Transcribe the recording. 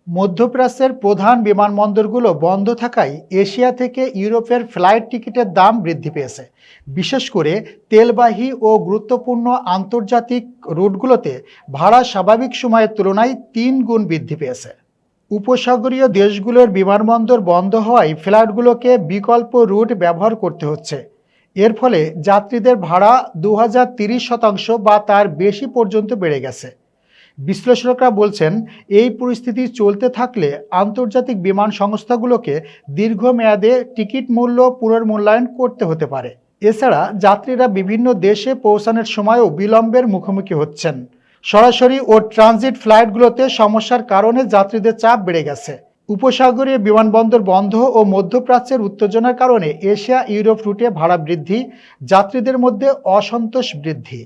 মধ্যপ্রাচ্যের প্রধান বিমানবন্দরগুলো বন্ধ থাকায় এশিয়া থেকে ইউরোপের ফ্লাইট টিকিটের দাম বৃদ্ধি পেয়েছে। বিশেষ করে তেলবাহী ও গুরুত্বপূর্ণ আন্তর্জাতিক রুটগুলোতে ভাড়া স্বাভাবিক সময়ের তুলনায় 3 গুণ বৃদ্ধি পেয়েছে। উপসাগরীয় দেশগুলোর বিমানবন্দর বন্ধ হওয়ায় ফ্লাইটগুলোকে বিকল্প রুট ব্যবহার করতে হচ্ছে। এর ফলে যাত্রীদের ভাড়া 2030% বা তার বেশি পর্যন্ত বেড়ে গেছে। বিশ্লেষকরা বলছেন, এই পরিস্থিতি চলতে থাকলে আন্তর্জাতিক বিমান সংস্থাগুলোকে দীর্ঘমেয়াদে টিকিট মূল্য পুনর্মূল্যায়ন করতে হতে পারে। এছাড়া যাত্রীরা বিভিন্ন দেশে পৌঁছানোর সময়ও বিলম্বের মুখোমুখি হচ্ছেন। সরাসরি ও ট্রানজিট ফ্লাইটগুলোতে সমস্যার কারণে যাত্রীদের চাপ বেড়ে গেছে। উপসাগরীয় বিমানবন্দর বন্ধ ও মধ্যপ্রাচ্যের উত্তেজনার কারণে এশিয়া ইউরোপ রুটে ভাড়া বৃদ্ধি, যাত্রীদের মধ্যে অসন্তোষ বৃদ্ধি।